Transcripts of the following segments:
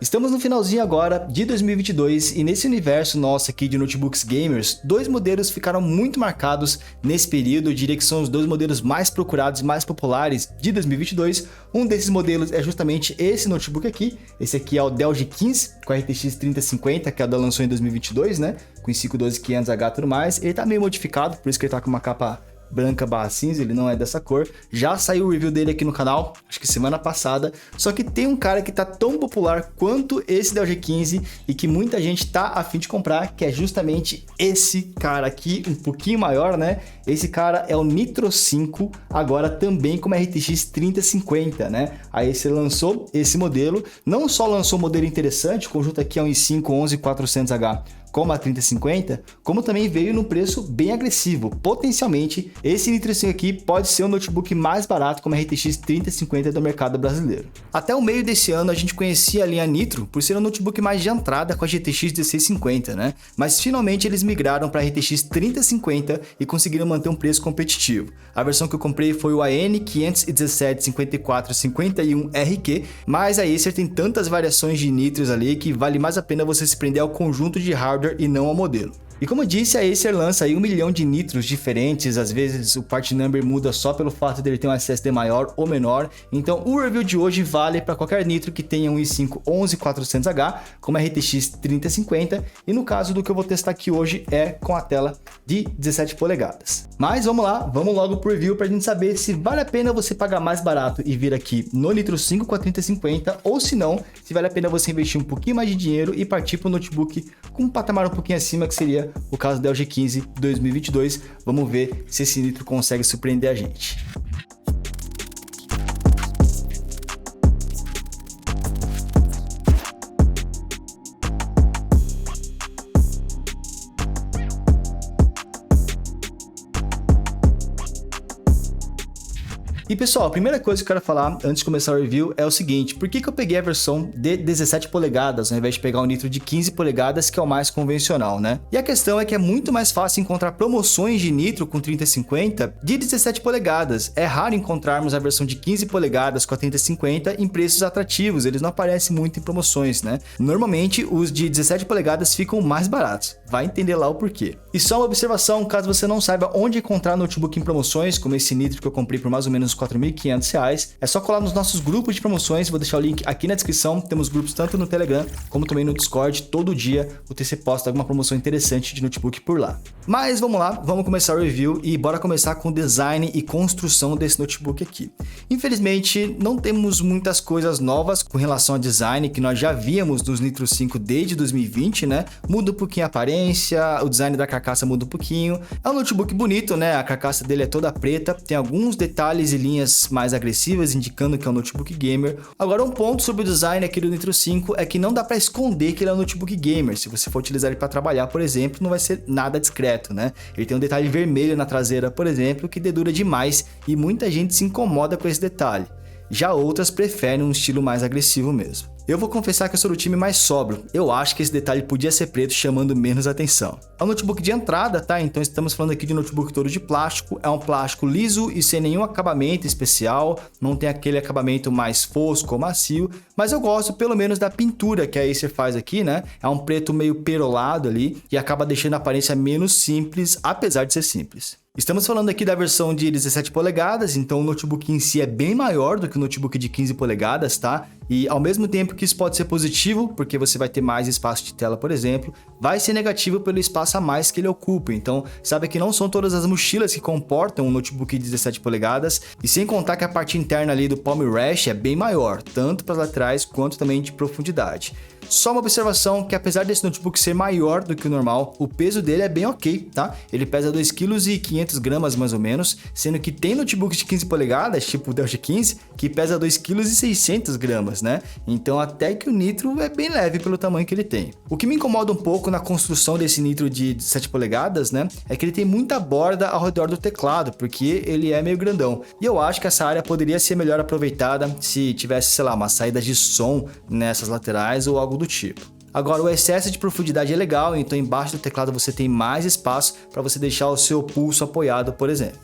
Estamos no finalzinho agora de 2022 e nesse universo nosso aqui de notebooks gamers, dois modelos ficaram muito marcados nesse período. Eu diria que são os dois modelos mais procurados e mais populares de 2022. Um desses modelos é justamente esse notebook aqui. Esse aqui é o Dell G15 com a RTX 3050, que a Dell lançou em 2022, né? Com 512-500H e tudo mais. Ele tá meio modificado, por isso que ele tá com uma capa branca barra cinza, ele não é dessa cor. Já saiu o review dele aqui no canal, acho que semana passada. Só que tem um cara que tá tão popular quanto esse Dell G15 e que muita gente tá a fim de comprar, que é justamente esse cara aqui, um pouquinho maior, né? Esse cara é o Nitro 5, agora também com uma RTX 3050, né? Aí você lançou esse modelo, não só lançou um modelo interessante, o conjunto aqui é um i5 11400H com uma 3050, como também veio num preço bem agressivo. Potencialmente, esse Nitro 5 aqui pode ser o notebook mais barato com uma RTX 3050 do mercado brasileiro. Até o meio desse ano a gente conhecia a linha Nitro por ser um notebook mais de entrada com a GTX 1650, né? Mas finalmente eles migraram para a RTX 3050 e conseguiram manter um preço competitivo. A versão que eu comprei foi o AN517-5451RQ, mas a Acer tem tantas variações de Nitros ali que vale mais a pena você se prender ao conjunto de hardware e não ao modelo. E como eu disse, a Acer lança aí 1 milhão de Nitros diferentes, às vezes o part number muda só pelo fato dele ter um SSD maior ou menor, então o review de hoje vale para qualquer Nitro que tenha um i5 11400H com uma RTX 3050, e no caso do que eu vou testar aqui hoje é com a tela de 17 polegadas. Mas vamos lá, vamos logo pro review para a gente saber se vale a pena você pagar mais barato e vir aqui no Nitro 5 com a 3050, ou se não, se vale a pena você investir um pouquinho mais de dinheiro e partir para um notebook com um patamar um pouquinho acima, que seria o caso do Dell G15 2022. Vamos ver se esse Nitro consegue surpreender a gente. E pessoal, a primeira coisa que eu quero falar antes de começar o review é o seguinte: por que eu peguei a versão de 17 polegadas ao invés de pegar o Nitro de 15 polegadas, que é o mais convencional, né? E a questão é que é muito mais fácil encontrar promoções de Nitro com 3050 de 17 polegadas. É raro encontrarmos a versão de 15 polegadas com a 3050 em preços atrativos, eles não aparecem muito em promoções, né? Normalmente os de 17 polegadas ficam mais baratos, vai entender lá o porquê. E só uma observação, caso você não saiba onde encontrar notebook em promoções, como esse Nitro que eu comprei por mais ou menos R$4.500, é só colar nos nossos grupos de promoções, vou deixar o link aqui na descrição. Temos grupos tanto no Telegram como também no Discord. Todo dia o TC posta alguma promoção interessante de notebook por lá. Mas vamos lá, vamos começar o review e bora começar com o design e construção desse notebook aqui. Infelizmente não temos muitas coisas novas com relação ao design que nós já víamos nos Nitro 5 desde 2020, né? Muda um pouquinho a aparência, o design da carcaça muda um pouquinho. É um notebook bonito, né? A carcaça dele é toda preta, tem alguns detalhes e linhas mais agressivas, indicando que é um notebook gamer. Agora, um ponto sobre o design aqui do Nitro 5 é que não dá para esconder que ele é um notebook gamer. Se você for utilizar ele para trabalhar, por exemplo, não vai ser nada discreto, né? Ele tem um detalhe vermelho na traseira, por exemplo, que dedura demais e muita gente se incomoda com esse detalhe. Já outras preferem um estilo mais agressivo mesmo. Eu vou confessar que eu sou do time mais sóbrio. Eu acho que esse detalhe podia ser preto, chamando menos atenção. É um notebook de entrada, tá? Então estamos falando aqui de um notebook todo de plástico. É um plástico liso e sem nenhum acabamento especial. Não tem aquele acabamento mais fosco ou macio. Mas eu gosto pelo menos da pintura que a Acer faz aqui, né? É um preto meio perolado ali e acaba deixando a aparência menos simples, apesar de ser simples. Estamos falando aqui da versão de 17 polegadas, então o notebook em si é bem maior do que o notebook de 15 polegadas, tá? E ao mesmo tempo que isso pode ser positivo, porque você vai ter mais espaço de tela, por exemplo, vai ser negativo pelo espaço a mais que ele ocupa. Então, sabe que não são todas as mochilas que comportam um notebook de 17 polegadas, e sem contar que a parte interna ali do palm rest é bem maior, tanto para as laterais quanto também de profundidade. Só uma observação que apesar desse notebook ser maior do que o normal, o peso dele é bem ok, tá? Ele pesa 2,5 kg mais ou menos, sendo que tem notebooks de 15 polegadas, tipo o Dell G15, que pesa 2,6 kg, né? Então até que o Nitro é bem leve pelo tamanho que ele tem. O que me incomoda um pouco na construção desse Nitro de 17 polegadas, né? É que ele tem muita borda ao redor do teclado, porque ele é meio grandão. E eu acho que essa área poderia ser melhor aproveitada se tivesse, sei lá, uma saída de som nessas laterais ou algo do tipo. Agora, o excesso de profundidade é legal, então embaixo do teclado você tem mais espaço para você deixar o seu pulso apoiado, por exemplo.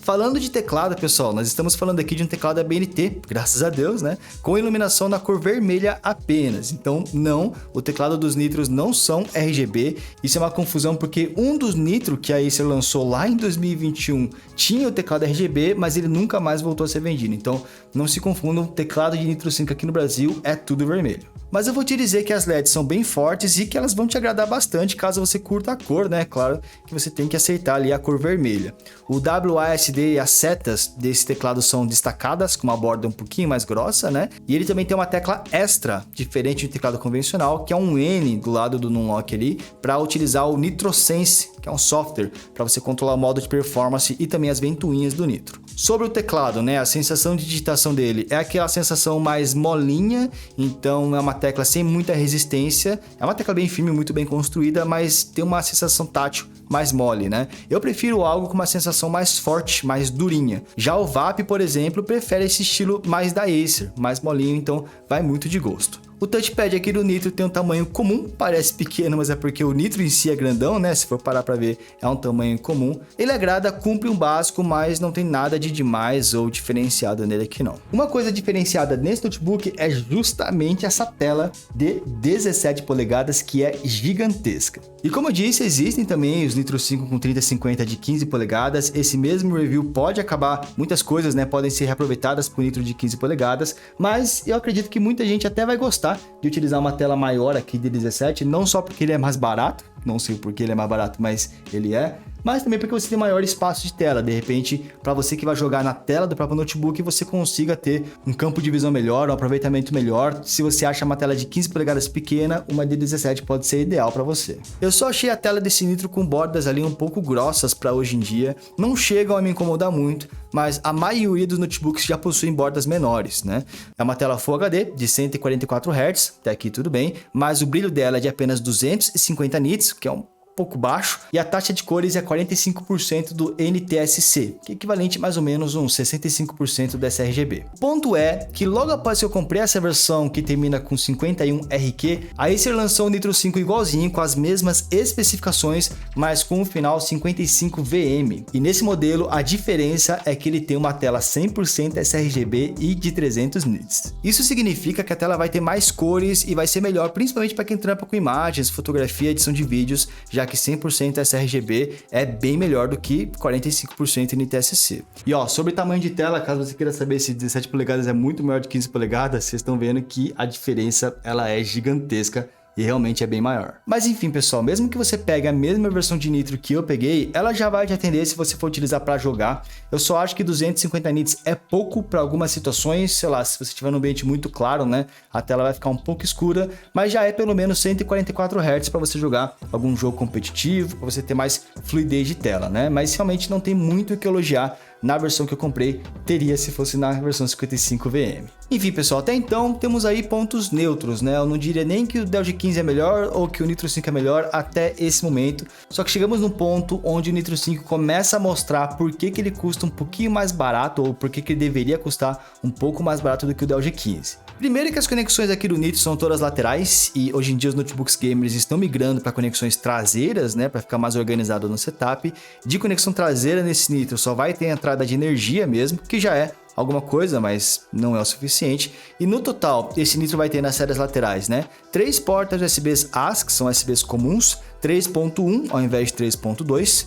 Falando de teclado, pessoal, nós estamos falando aqui de um teclado ABNT, graças a Deus, né? Com iluminação na cor vermelha apenas. Então, não, o teclado dos Nitros não são RGB. Isso é uma confusão porque um dos Nitro que a Acer lançou lá em 2021 tinha o teclado RGB, mas ele nunca mais voltou a ser vendido. Então, não se confundam, teclado de Nitro 5 aqui no Brasil é tudo vermelho. Mas eu vou te dizer que as LEDs são bem fortes e que elas vão te agradar bastante caso você curta a cor, né? Claro que você tem que aceitar ali a cor vermelha. O WASD e as setas desse teclado são destacadas, com uma borda um pouquinho mais grossa, né? E ele também tem uma tecla extra, diferente do teclado convencional, que é um N do lado do Numlock ali, para utilizar o NitroSense, que é um software para você controlar o modo de performance e também as ventoinhas do Nitro. Sobre o teclado, né, a sensação de digitação dele é aquela sensação mais molinha, então é uma tecla sem muita resistência, é uma tecla bem firme, muito bem construída, mas tem uma sensação tátil mais mole, né? Eu prefiro algo com uma sensação mais forte, mais durinha. Já o VAP, por exemplo, prefere esse estilo mais da Acer, mais molinho, então vai muito de gosto. O touchpad aqui do Nitro tem um tamanho comum, parece pequeno, mas é porque o Nitro em si é grandão, né? Se for parar para ver, é um tamanho comum. Ele agrada, cumpre um básico, mas não tem nada de demais ou diferenciado nele aqui não. Uma coisa diferenciada nesse notebook é justamente essa tela de 17 polegadas que é gigantesca. E como eu disse, existem também os Nitro 5 com 3050 de 15 polegadas. Esse mesmo review pode acabar, muitas coisas, né, podem ser reaproveitadas para o Nitro de 15 polegadas, mas eu acredito que muita gente até vai gostar de utilizar uma tela maior aqui de 17, não só porque ele é mais barato, não sei porque ele é mais barato, mas ele é, mas também porque você tem maior espaço de tela. De repente, para você que vai jogar na tela do próprio notebook, você consiga ter um campo de visão melhor, um aproveitamento melhor. Se você acha uma tela de 15 polegadas pequena, uma de 17 pode ser ideal para você. Eu só achei a tela desse Nitro com bordas ali um pouco grossas para hoje em dia, não chegam a me incomodar muito, mas a maioria dos notebooks já possuem bordas menores, né? É uma tela Full HD de 144 Hz, até aqui tudo bem, mas o brilho dela é de apenas 250 nits, que é um pouco baixo, e a taxa de cores é 45% do NTSC, que é equivalente mais ou menos uns 65% do sRGB. O ponto é que logo após que eu comprei essa versão que termina com 51RQ, a Acer lançou o Nitro 5 igualzinho, com as mesmas especificações, mas com o final 55VM. E nesse modelo a diferença é que ele tem uma tela 100% sRGB e de 300 nits. Isso significa que a tela vai ter mais cores e vai ser melhor, principalmente para quem trampa com imagens, fotografia, edição de vídeos, já que 100% sRGB é bem melhor do que 45% NTSC. E ó, sobre tamanho de tela, caso você queira saber se 17 polegadas é muito maior de 15 polegadas, vocês estão vendo que a diferença ela é gigantesca. E realmente é bem maior. Mas enfim, pessoal, mesmo que você pegue a mesma versão de Nitro que eu peguei, ela já vai te atender se você for utilizar para jogar. Eu só acho que 250 nits é pouco para algumas situações, sei lá, se você estiver num ambiente muito claro, né, a tela vai ficar um pouco escura, mas já é pelo menos 144 Hz para você jogar algum jogo competitivo, para você ter mais fluidez de tela, né? Mas realmente não tem muito o que elogiar na versão que eu comprei, teria se fosse na versão 55VM. Enfim, pessoal, até então temos aí pontos neutros, né? Eu não diria nem que o Dell G15 é melhor ou que o Nitro 5 é melhor até esse momento, só que chegamos num ponto onde o Nitro 5 começa a mostrar por que ele custa um pouquinho mais barato ou por que ele deveria custar um pouco mais barato do que o Dell G15. Primeiro que as conexões aqui do Nitro são todas laterais e hoje em dia os notebooks gamers estão migrando para conexões traseiras, né, para ficar mais organizado no setup. De conexão traseira nesse Nitro só vai ter entrada de energia mesmo, que já é alguma coisa, mas não é o suficiente. E no total, esse Nitro vai ter nas saídas laterais, né, 3 portas USBs AS, que são USBs comuns, 3.1 ao invés de 3.2.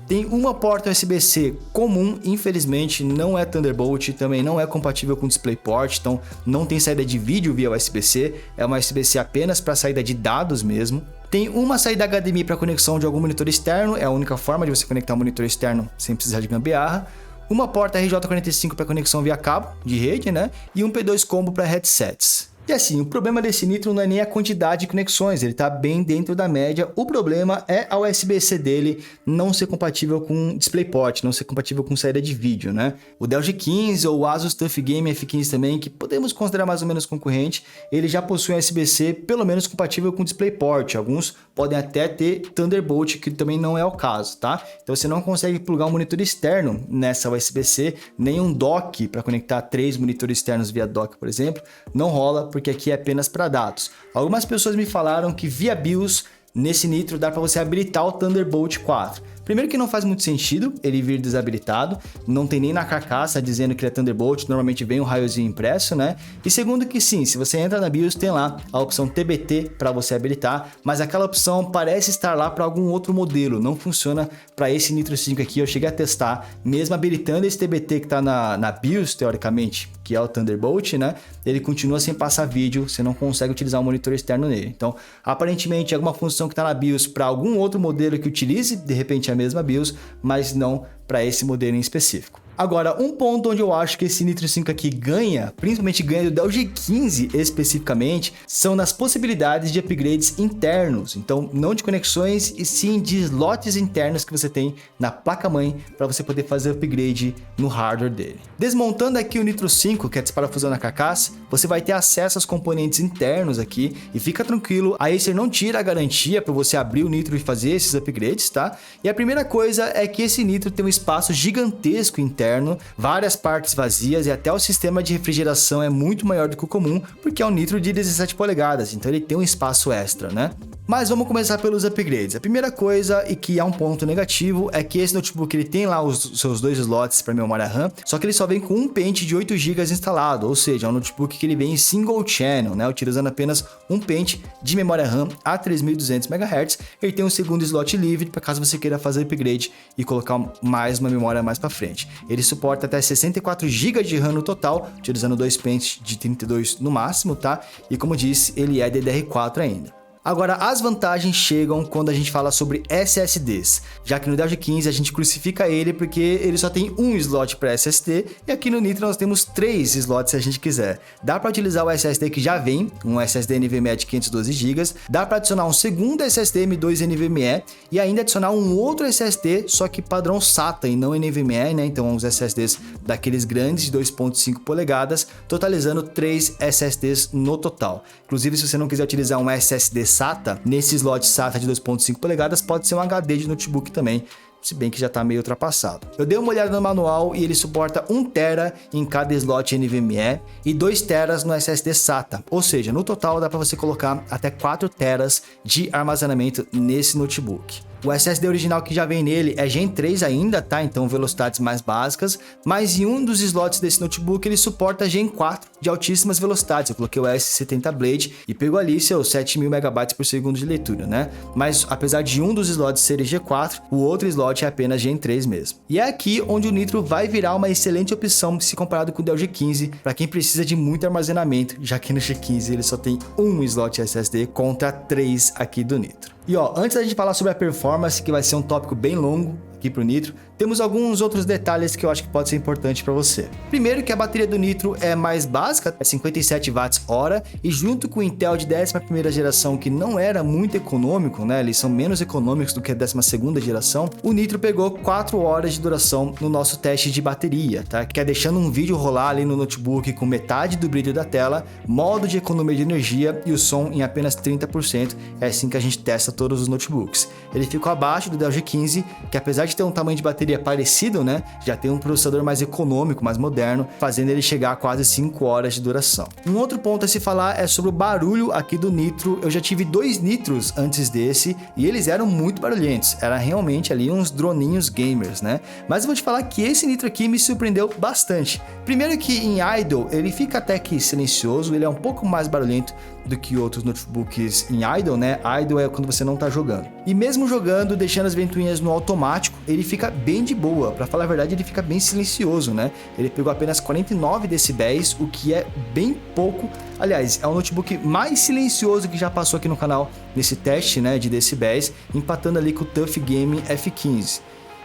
Tem uma porta USB-C comum, infelizmente não é Thunderbolt, também não é compatível com DisplayPort, então não tem saída de vídeo via USB-C, é uma USB-C apenas para saída de dados mesmo. Tem uma saída HDMI para conexão de algum monitor externo, é a única forma de você conectar um monitor externo sem precisar de gambiarra. Uma porta RJ45 para conexão via cabo de rede, né? E um P2 combo para headsets. E assim, o problema desse Nitro não é nem a quantidade de conexões, ele está bem dentro da média. O problema é a USB-C dele não ser compatível com DisplayPort, não ser compatível com saída de vídeo, né? O Dell G15 ou o Asus TUF Game F15 também, que podemos considerar mais ou menos concorrente, ele já possui um USB-C pelo menos compatível com DisplayPort. Alguns podem até ter Thunderbolt, que também não é o caso, tá? Então você não consegue plugar um monitor externo nessa USB-C, nem um dock para conectar 3 monitores externos via dock, por exemplo, não rola, porque aqui é apenas para dados. Algumas pessoas me falaram que via BIOS nesse Nitro dá para você habilitar o Thunderbolt 4, Primeiro que não faz muito sentido ele vir desabilitado, não tem nem na carcaça dizendo que ele é Thunderbolt, normalmente vem um raiozinho impresso, né? E segundo que sim, se você entra na BIOS tem lá a opção TBT para você habilitar, mas aquela opção parece estar lá para algum outro modelo, não funciona para esse Nitro 5 aqui. Eu cheguei a testar, mesmo habilitando esse TBT que está na BIOS, teoricamente, que é o Thunderbolt, né? Ele continua sem passar vídeo, você não consegue utilizar um monitor externo nele. Então, aparentemente, é alguma função que está na BIOS para algum outro modelo que utilize, de repente, a mesma BIOS, mas não para esse modelo em específico. Agora, um ponto onde eu acho que esse Nitro 5 aqui ganha, principalmente ganha do Dell G15 especificamente, são nas possibilidades de upgrades internos. Então, não de conexões, e sim de slots internos que você tem na placa-mãe para você poder fazer upgrade no hardware dele. Desmontando aqui o Nitro 5, que é desparafusando a carcaça, você vai ter acesso aos componentes internos aqui, e fica tranquilo, a Acer não tira a garantia para você abrir o Nitro e fazer esses upgrades, tá? E a primeira coisa é que esse Nitro tem um espaço gigantesco interno, várias partes vazias, e até o sistema de refrigeração é muito maior do que o comum, porque é um Nitro de 17 polegadas, então ele tem um espaço extra, né? Mas vamos começar pelos upgrades. A primeira coisa, e que é um ponto negativo, é que esse notebook ele tem lá os seus 2 slots para memória RAM, só que ele só vem com um pente de 8 GB instalado, ou seja, é um notebook que ele vem em single channel, né, utilizando apenas um pente de memória RAM a 3200 MHz. Ele tem um segundo slot livre para caso você queira fazer upgrade e colocar mais uma memória mais para frente. Ele suporta até 64 GB de RAM no total, utilizando 2 pentes de 32 no máximo, tá? E como disse, ele é DDR4 ainda. Agora, as vantagens chegam quando a gente fala sobre SSDs, já que no Dell G15 a gente crucifica ele porque ele só tem um slot para SSD, e aqui no Nitro nós temos 3 slots se a gente quiser. Dá para utilizar o SSD que já vem, um SSD NVMe de 512 GB, dá para adicionar um segundo SSD M2 NVMe e ainda adicionar um outro SSD, só que padrão SATA e não NVMe, né? Então uns SSDs daqueles grandes de 2.5 polegadas, totalizando 3 SSDs no total. Inclusive, se você não quiser utilizar um SSD SATA, nesse slot SATA de 2.5 polegadas, pode ser um HD de notebook também, se bem que já está meio ultrapassado. Eu dei uma olhada no manual e ele suporta 1 TB em cada slot NVMe e 2 TB no SSD SATA, ou seja, no total dá para você colocar até 4 TB de armazenamento nesse notebook. O SSD original que já vem nele é Gen 3 ainda, tá? Então velocidades mais básicas, mas em um dos slots desse notebook ele suporta Gen 4 de altíssimas velocidades. Eu coloquei o S70 Blade e pegou ali seus 7.000 MB por segundo de leitura, né? Mas apesar de um dos slots ser G4, o outro slot é apenas Gen 3 mesmo. E é aqui onde o Nitro vai virar uma excelente opção se comparado com o Dell G15 para quem precisa de muito armazenamento, já que no G15 ele só tem um slot SSD contra 3 aqui do Nitro. E ó, antes da gente falar sobre a performance, que vai ser um tópico bem longo aqui pro Nitro, temos alguns outros detalhes que eu acho que pode ser importante para você. Primeiro que a bateria do Nitro é mais básica, é 57 Wh, e junto com o Intel de 11ª geração, que não era muito econômico, né, eles são menos econômicos do que a 12ª geração, o Nitro pegou 4 horas de duração no nosso teste de bateria, tá? Que é deixando um vídeo rolar ali no notebook com metade do brilho da tela, modo de economia de energia e o som em apenas 30%, é assim que a gente testa todos os notebooks. Ele ficou abaixo do Dell G15, que apesar de ter um tamanho de bateria parecido, né, já tem um processador mais econômico, mais moderno, fazendo ele chegar a quase 5 horas de duração. Um outro ponto a se falar é sobre o barulho aqui do Nitro. Eu já tive 2 Nitros antes desse e eles eram muito barulhentos, era realmente ali uns droninhos gamers, né? Mas eu vou te falar que esse Nitro aqui me surpreendeu bastante. Primeiro que em idle ele fica até que silencioso, ele é um pouco mais barulhento do que outros notebooks em idle, né? Idle é quando você não tá jogando. E mesmo jogando, deixando as ventoinhas no automático, ele fica bem de boa. Pra falar a verdade, ele fica bem silencioso, né? Ele pegou apenas 49 decibéis, o que é bem pouco. Aliás, é o notebook mais silencioso que já passou aqui no canal nesse teste, né, de decibéis, empatando ali com o TUF Game F15.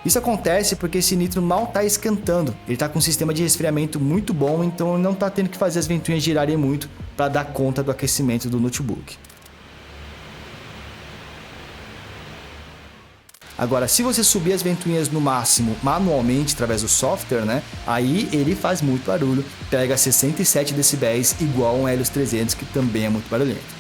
Isso acontece porque esse Nitro mal está esquentando, ele está com um sistema de resfriamento muito bom, então não está tendo que fazer as ventoinhas girarem muito para dar conta do aquecimento do notebook. Agora, se você subir as ventoinhas no máximo manualmente através do software, né, aí ele faz muito barulho, pega 67 decibéis igual um Helios 300, que também é muito barulhento.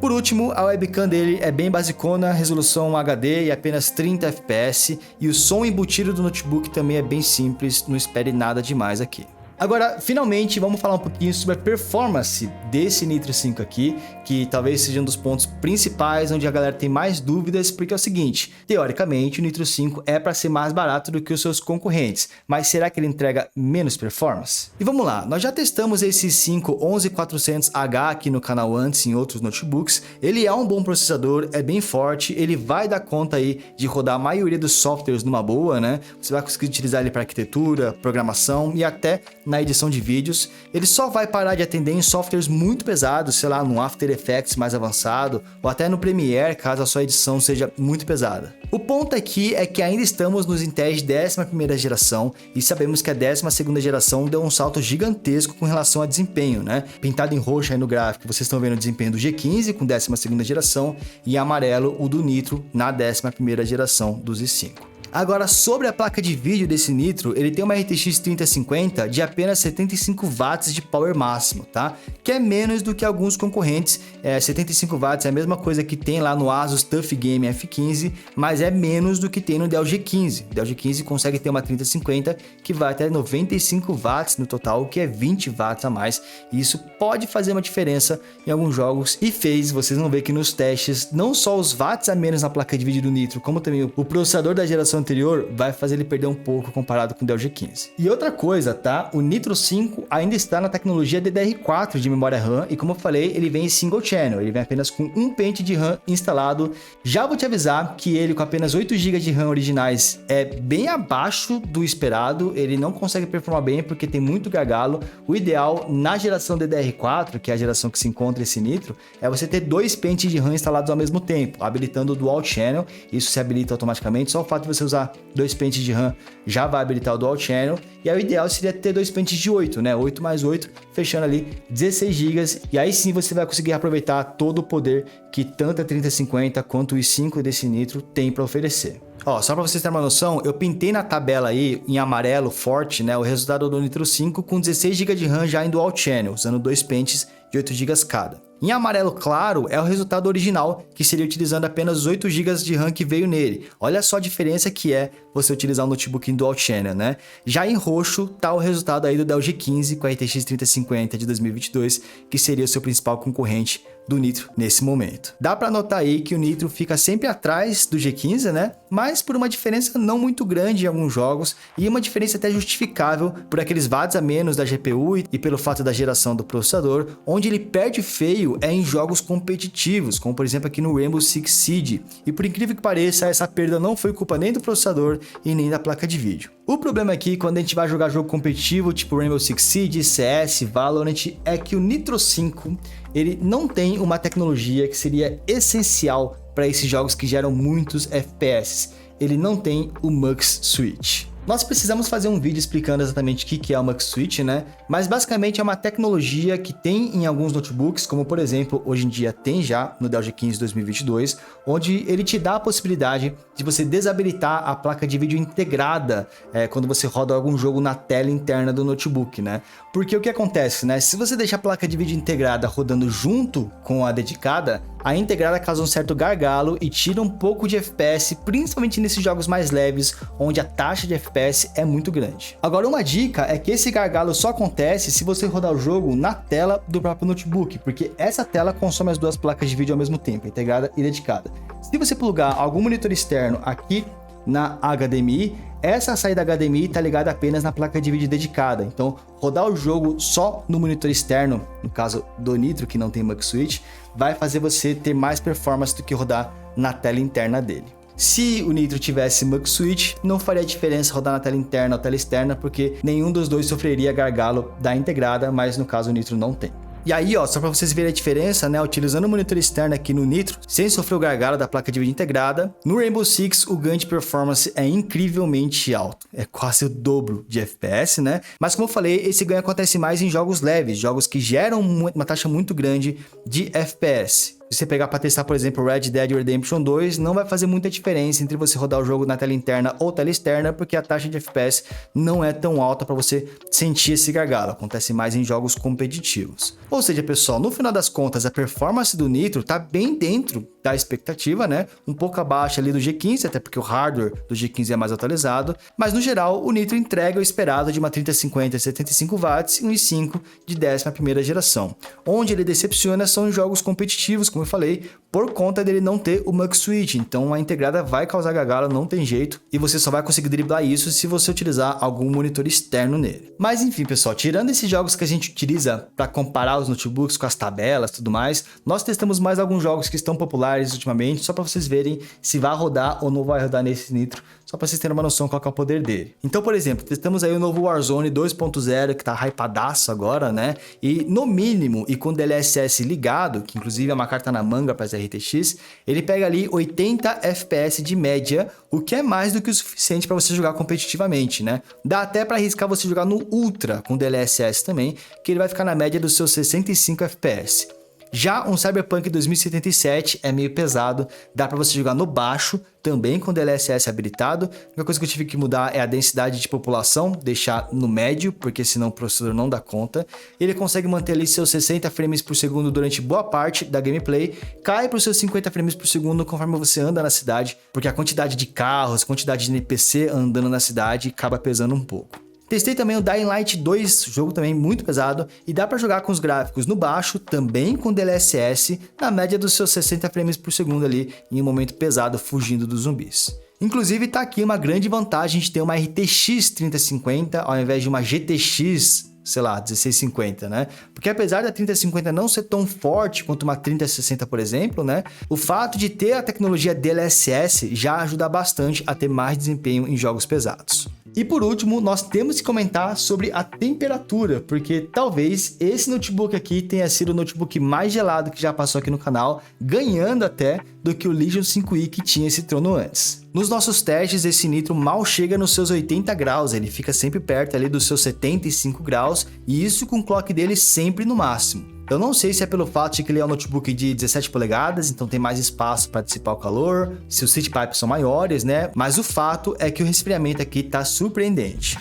Por último, a webcam dele é bem basicona, resolução HD e apenas 30 fps, e o som embutido do notebook também é bem simples, não espere nada demais aqui. Agora, finalmente, vamos falar um pouquinho sobre a performance desse Nitro 5 aqui, que talvez seja um dos pontos principais onde a galera tem mais dúvidas, porque é o seguinte, teoricamente o Nitro 5 é para ser mais barato do que os seus concorrentes, mas será que ele entrega menos performance? E vamos lá, nós já testamos esse 11400H aqui no canal antes em outros notebooks, ele é um bom processador, é bem forte, ele vai dar conta aí de rodar a maioria dos softwares numa boa, né? Você vai conseguir utilizar ele para arquitetura, programação e até na edição de vídeos. Ele só vai parar de atender em softwares muito pesados, sei lá, no After Effects mais avançado, ou até no Premiere, caso a sua edição seja muito pesada. O ponto aqui é que ainda estamos nos Intel de 11ª geração, e sabemos que a 12ª geração deu um salto gigantesco com relação a desempenho, né? Pintado em roxo aí no gráfico, vocês estão vendo o desempenho do G15 com 12ª geração, e em amarelo o do Nitro na 11ª geração dos i5. Agora, sobre a placa de vídeo desse Nitro, ele tem uma RTX 3050 de apenas 75 watts de power máximo, tá? Que é menos do que alguns concorrentes. 75 watts é a mesma coisa que tem lá no Asus TUF Game F15, mas é menos do que tem no Dell G15. O Dell G15 consegue ter uma 3050 que vai até 95 watts no total, o que é 20 watts a mais. E isso pode fazer uma diferença em alguns jogos e fez. Vocês vão ver que nos testes, não só os watts a menos na placa de vídeo do Nitro, como também o processador da geração anterior vai fazer ele perder um pouco comparado com o Dell G15. E outra coisa, tá? O Nitro 5 ainda está na tecnologia DDR4 de memória RAM e, como eu falei, ele vem em single channel, ele vem apenas com um pente de RAM instalado. Já vou te avisar que ele com apenas 8 GB de RAM originais é bem abaixo do esperado, ele não consegue performar bem porque tem muito gargalo. O ideal na geração DDR4, que é a geração que se encontra esse Nitro, é você ter 2 pentes de RAM instalados ao mesmo tempo, habilitando o Dual Channel. Isso se habilita automaticamente, só o fato de você usar 2 pentes de RAM já vai habilitar o Dual Channel, e aí o ideal seria ter 2 pentes de 8, né? 8 mais 8, fechando ali 16 GB, e aí sim você vai conseguir aproveitar todo o poder que tanto a 3050 quanto o i5 desse Nitro tem para oferecer. Ó, só para vocês terem uma noção, eu pintei na tabela aí em amarelo forte, né, o resultado do Nitro 5 com 16 GB de RAM já em Dual Channel, usando 2 pentes de 8 GB cada. Em amarelo claro é o resultado original, que seria utilizando apenas os 8 GB de RAM que veio nele. Olha só a diferença que é você utilizar um notebook em Dual Channel, né? Já em roxo tá o resultado aí do Dell G15 com a RTX 3050 de 2022, que seria o seu principal concorrente do Nitro nesse momento. Dá para notar aí que o Nitro fica sempre atrás do G15, né? Mas por uma diferença não muito grande em alguns jogos e uma diferença até justificável por aqueles watts a menos da GPU e pelo fato da geração do processador, onde ele perde feio é em jogos competitivos, como por exemplo aqui no Rainbow Six Siege. E por incrível que pareça, essa perda não foi culpa nem do processador e nem da placa de vídeo. O problema aqui, quando a gente vai jogar jogo competitivo, tipo Rainbow Six Siege, CS, Valorant, é que o Nitro 5, ele não tem uma tecnologia que seria essencial para esses jogos que geram muitos FPS. Ele não tem o Mux Switch. Nós precisamos fazer um vídeo explicando exatamente o que é o Mux Switch, né? Mas basicamente é uma tecnologia que tem em alguns notebooks, como por exemplo, hoje em dia tem já no Dell G15 2022, onde ele te dá a possibilidade de você desabilitar a placa de vídeo integrada quando você roda algum jogo na tela interna do notebook, né? Porque o que acontece, né? Se você deixa a placa de vídeo integrada rodando junto com a dedicada, a integrada causa um certo gargalo e tira um pouco de FPS, principalmente nesses jogos mais leves, onde a taxa de FPS é muito grande. Agora, uma dica é que esse gargalo só acontece se você rodar o jogo na tela do próprio notebook, porque essa tela consome as duas placas de vídeo ao mesmo tempo, integrada e dedicada. Se você plugar algum monitor externo aqui na HDMI, essa saída HDMI está ligada apenas na placa de vídeo dedicada. Então, rodar o jogo só no monitor externo, no caso do Nitro, que não tem Mux Switch, vai fazer você ter mais performance do que rodar na tela interna dele. Se o Nitro tivesse Mux Switch, não faria diferença rodar na tela interna ou tela externa, porque nenhum dos dois sofreria gargalo da integrada, mas no caso o Nitro não tem. E aí, ó, só para vocês verem a diferença, né, utilizando o monitor externo aqui no Nitro, sem sofrer o gargalo da placa de vídeo integrada, no Rainbow Six o ganho de performance é incrivelmente alto, é quase o dobro de FPS, né? Mas como eu falei, esse ganho acontece mais em jogos leves, jogos que geram uma taxa muito grande de FPS. Se você pegar para testar, por exemplo, Red Dead Redemption 2, não vai fazer muita diferença entre você rodar o jogo na tela interna ou tela externa, porque a taxa de FPS não é tão alta para você sentir esse gargalo. Acontece mais em jogos competitivos. Ou seja, pessoal, no final das contas, a performance do Nitro tá bem dentro da expectativa, né? Um pouco abaixo ali do G15, até porque o hardware do G15 é mais atualizado, mas no geral o Nitro entrega o esperado de uma 3050 75 watts e um i5 de 11ª geração. Onde ele decepciona são em jogos competitivos, como eu falei, por conta dele não ter o Mux Switch, então a integrada vai causar gargalo, não tem jeito, e você só vai conseguir driblar isso se você utilizar algum monitor externo nele. Mas enfim, pessoal, tirando esses jogos que a gente utiliza para comparar os notebooks com as tabelas e tudo mais, nós testamos mais alguns jogos que estão populares ultimamente, só para vocês verem se vai rodar ou não vai rodar nesse Nitro, só para vocês terem uma noção qual é o poder dele. Então, por exemplo, testamos aí o novo Warzone 2.0, que tá hypadaço agora, né? E no mínimo, e com o DLSS ligado, que inclusive é uma carta na manga para essa RTX, ele pega ali 80 FPS de média, o que é mais do que o suficiente para você jogar competitivamente, né? Dá até para arriscar você jogar no Ultra com DLSS também, que ele vai ficar na média dos seus 65 FPS. Já um Cyberpunk 2077 é meio pesado, dá para você jogar no baixo, também com DLSS habilitado. A única coisa que eu tive que mudar é a densidade de população, deixar no médio, porque senão o processador não dá conta. Ele consegue manter ali seus 60 frames por segundo durante boa parte da gameplay, cai para os seus 50 frames por segundo conforme você anda na cidade, porque a quantidade de carros, a quantidade de NPC andando na cidade acaba pesando um pouco. Testei também o Dying Light 2, jogo também muito pesado, e dá para jogar com os gráficos no baixo, também com DLSS, na média dos seus 60 frames por segundo ali, em um momento pesado fugindo dos zumbis. Inclusive tá aqui uma grande vantagem de ter uma RTX 3050 ao invés de uma GTX, sei lá, 1650, né? Porque apesar da 3050 não ser tão forte quanto uma 3060, por exemplo, né? O fato de ter a tecnologia DLSS já ajuda bastante a ter mais desempenho em jogos pesados. E por último, nós temos que comentar sobre a temperatura, porque talvez esse notebook aqui tenha sido o notebook mais gelado que já passou aqui no canal, ganhando até do que o Legion 5i que tinha esse trono antes. Nos nossos testes, esse Nitro mal chega nos seus 80 graus, ele fica sempre perto ali dos seus 75 graus, e isso com o clock dele sempre no máximo. Eu não sei se é pelo fato de que ele é um notebook de 17 polegadas, então tem mais espaço para dissipar o calor, se os heat pipes são maiores, né? Mas o fato é que o resfriamento aqui tá surpreendente.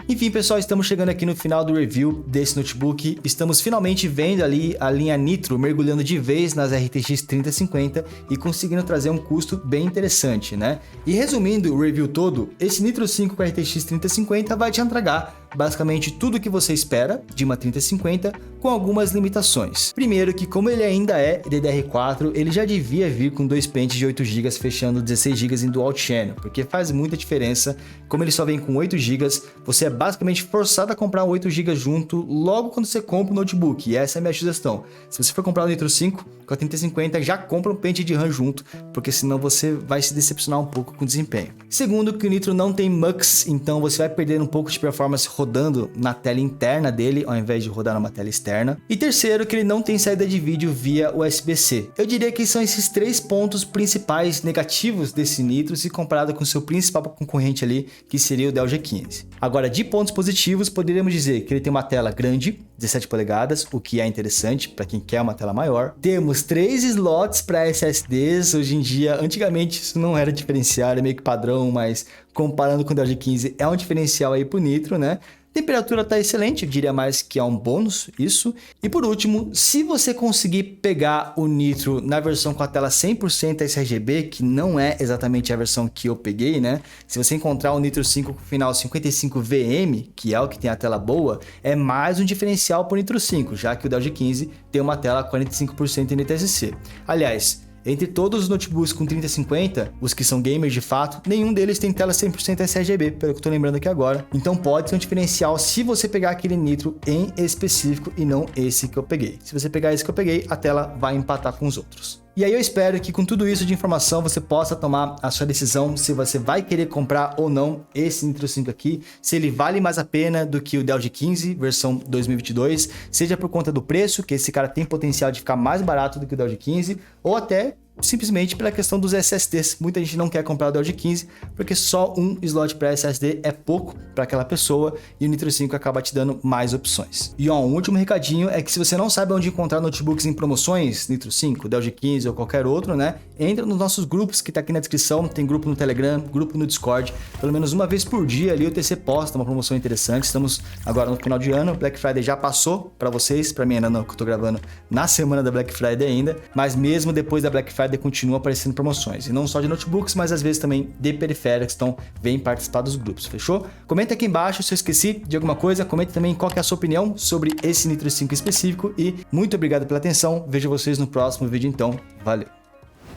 Enfim, pessoal, estamos chegando aqui no final do review desse notebook. Estamos finalmente vendo ali a linha Nitro mergulhando de vez nas RTX 3050 e conseguindo trazer um custo bem interessante, né? E resumindo o review todo, esse Nitro 5 com RTX 3050 vai te entregar basicamente tudo o que você espera de uma 3050, com algumas limitações. Primeiro que, como ele ainda é DDR4, ele já devia vir com dois pentes de 8 GB fechando 16 GB em Dual Channel, porque faz muita diferença. Como ele só vem com 8 GB, você é basicamente forçado a comprar um 8 GB junto logo quando você compra o notebook, e essa é a minha sugestão. Se você for comprar o Nitro 5 com a 3050, já compra um pente de RAM junto, porque senão você vai se decepcionar um pouco com o desempenho. Segundo, que o Nitro não tem MUX, então você vai perder um pouco de performance rodando na tela interna dele, ao invés de rodar numa tela externa. E terceiro, que ele não tem saída de vídeo via USB-C. Eu diria que são esses três pontos principais negativos desse Nitro, se comparado com seu principal concorrente ali, que seria o Dell G15. Agora, de pontos positivos, poderíamos dizer que ele tem uma tela grande, 17 polegadas, o que é interessante para quem quer uma tela maior. Temos 3 slots para SSDs, hoje em dia, antigamente isso não era diferencial, era meio que padrão, mas comparando com o Dell G15 é um diferencial aí pro Nitro, né? Temperatura tá excelente, eu diria mais que é um bônus isso. E por último, se você conseguir pegar o Nitro na versão com a tela 100% sRGB, que não é exatamente a versão que eu peguei, né? Se você encontrar o Nitro 5 com final 55VM, que é o que tem a tela boa, é mais um diferencial pro Nitro 5, já que o Dell G15 tem uma tela 45% NTSC. Aliás, entre todos os notebooks com 3050, os que são gamers de fato, nenhum deles tem tela 100% sRGB, pelo que eu tô lembrando aqui agora. Então pode ser um diferencial se você pegar aquele Nitro em específico e não esse que eu peguei. Se você pegar esse que eu peguei, a tela vai empatar com os outros. E aí eu espero que com tudo isso de informação você possa tomar a sua decisão se você vai querer comprar ou não esse Nitro 5 aqui, se ele vale mais a pena do que o Dell G15 versão 2022, seja por conta do preço, que esse cara tem potencial de ficar mais barato do que o Dell G15, ou até simplesmente pela questão dos SSDs. Muita gente não quer comprar o Dell G15 porque só um slot para SSD é pouco para aquela pessoa e o Nitro 5 acaba te dando mais opções. E ó, um último recadinho é que se você não sabe onde encontrar notebooks em promoções, Nitro 5, Dell G15 ou qualquer outro, né? Entra nos nossos grupos que tá aqui na descrição, tem grupo no Telegram, grupo no Discord. Pelo menos uma vez por dia ali o TC posta uma promoção interessante. Estamos agora no final de ano, Black Friday já passou para vocês, para mim ainda não, que eu tô gravando na semana da Black Friday ainda, mas mesmo depois da Black Friday continua aparecendo promoções, e não só de notebooks, mas às vezes também de periféricos, então vem participar dos grupos, fechou? Comenta aqui embaixo se eu esqueci de alguma coisa, comente também qual que é a sua opinião sobre esse Nitro 5 específico e muito obrigado pela atenção, vejo vocês no próximo vídeo então, valeu!